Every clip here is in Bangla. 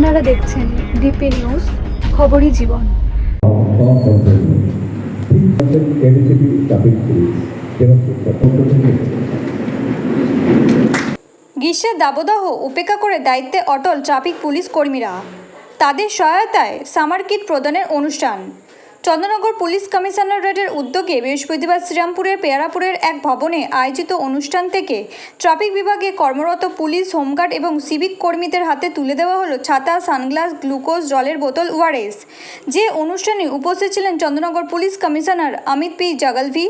আপনারা দেখছেন ডিপি নিউজ, খবরই জীবন। গ্রীষ্মের দাবদাহ উপেক্ষা করে দায়িত্বে অটল ট্রাফিক পুলিশ কর্মীরা। তাদের সহায়তায় সামার কিট প্রদানের অনুষ্ঠান। চন্দ্রনগর পুলিশ কমিশনারেটের উদ্যোগে বৃহস্পতিবার শ্রীরামপুরের পেয়ারাপুরের এক ভবনে আয়োজিত অনুষ্ঠান থেকে ট্রাফিক বিভাগে কর্মরত পুলিশ, হোমগার্ড এবং সিভিক কর্মীদের হাতে তুলে দেওয়া হলো ছাতা, সানগ্লাস, গ্লুকোজ, জলের বোতল, ওআরএস। যে অনুষ্ঠানে উপস্থিত ছিলেন Chandannagar police commissioner Amit P Jagalvi,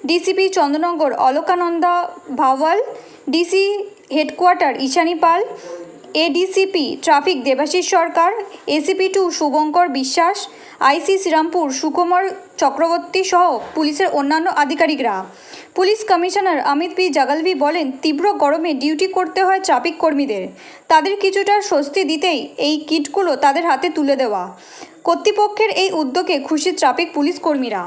DCP Chandannagar Alakananda Bhawal, DC headquarter Ishani Pal, ADCP traffic Debashis Sarkar, ACP 2 Shubhankar Biswas, IC Srirampur Sukumar Chakraborty সহ পুলিশের অন্যান্য আধিকারিকরা। Police commissioner Amit P Jagalvi বলেন, তীব্র গরমে ডিউটি করতে হয় ট্রাফিক কর্মীদের। তাদের কিছুটা স্বস্তি দিতেই এই কিটগুলো তাদের হাতে তুলে দেওয়া। কর্তৃপক্ষের এই উদ্যোগে খুশি ট্রাফিক পুলিশ কর্মীরা।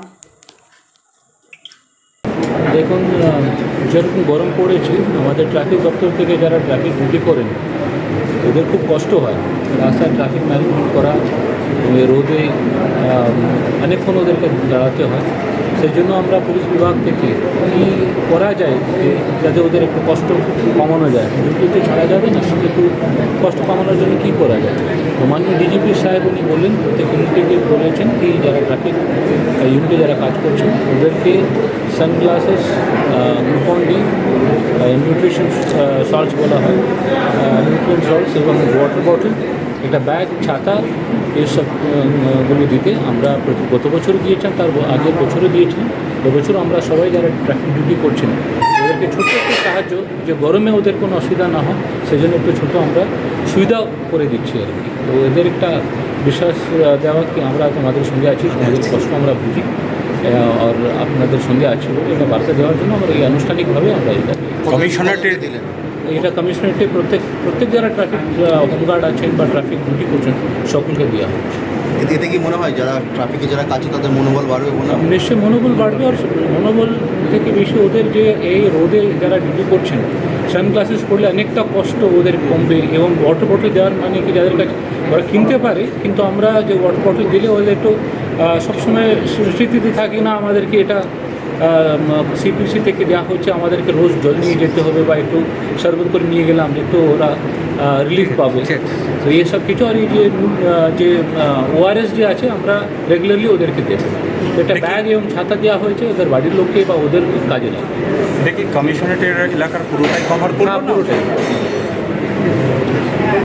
দেখুন, যেরকম গরম পড়েছে, আমাদের ট্রাফিক দপ্তর থেকে যারা ট্রাফিক ডিউটি করেন ওদের খুব কষ্ট হয়। রাস্তায় ট্রাফিক ম্যানেজমেন্ট করা, রোদে অনেকক্ষণ ওদেরকে দাঁড়াতে হয়। সেই জন্য আমরা পুলিশ বিভাগ থেকে কী করা যায় যাতে ওদের একটু কষ্ট কমানো যায়। ডিউটিতে ছাড়া যাবে না, সেটা একটু কষ্ট কমানোর জন্য কী করা যায়। তো মাননীয় ডিজিপি সাহেব উনি বললেন, প্রত্যেক ইউনিটকে বলেছেন কি যারা ট্রাফিক ইউনিটে যারা কাজ করছেন ওদেরকে সানগ্লাসেস, গ্লুকন-ডি, নিউট্রিশন সল্টস বলা হয়, নিউট্রিশন সল্টস এবং ওয়াটার বটল, একটা ব্যাগ, ছাতা, এইসবগুলো দিতে আমরা গত বছর দিয়েছিলাম, তার আগের বছরও দিয়েছিলাম। এবছর আমরা সবাই যারা ট্রাফিক ডিউটি করছেন ওদেরকে ছোট্ট একটু সাহায্য, যে গরমে ওদের কোনো অসুবিধা না হয় সেই জন্য একটু ছোটো আমরা সুবিধা করে দিচ্ছি আর কি। তো এদের একটা বিশ্বাস দেওয়া কি আমরা তোমাদের সঙ্গে আছি, তোমাদের কষ্ট আমরা বুঝি আর আপনাদের সঙ্গে আছি, এটা বার্তা দেওয়ার জন্য আমরা এই আনুষ্ঠানিকভাবে আমরা এটা কমিশনারেটে দিলেন। এটা কমিশনারেটে প্রত্যেক যারা ট্রাফিক হোমগার্ড আছেন বা ট্রাফিক ডিউটি করছেন সকলকে দেওয়া হচ্ছে। এতে কি মনে হয় যারা ট্রাফিকে যারা কাজ তাদের মনোবল বাড়বে? নিশ্চয়ই মনোবল বাড়বে, আর মনোবল থেকে বেশি ওদের যে এই রোদে যারা ডিউটি করছেন সানগ্লাসেস পরলে অনেকটা কষ্ট ওদের কমবে। এবং ওয়াটার বটল দেওয়ার মানে কি যাদের কাছে ওরা কিনতে পারে, কিন্তু আমরা যে ওয়াটার বটল দিলে ওদের একটু সবসময় স্মৃতিতে থাকি না আমাদেরকে এটা সিপিসি থেকে দেওয়া হচ্ছে, আমাদেরকে রোজ জল নিয়ে যেতে হবে বা একটু শরবত করে নিয়ে গেলাম একটু ওরা রিলিফ পাবে। তো এইসব কিছু, আর এই যে ওআরএস যে আছে আমরা রেগুলারলি ওদেরকে দেবো। এটা ব্যাগ এবং ছাতা দেওয়া হয়েছে ওদের বাড়ির লোককে বা ওদের কাজে লাগে। দেখি কমিশনারেটের এলাকার পুরোটাই কভার করবো? পুরোটাই।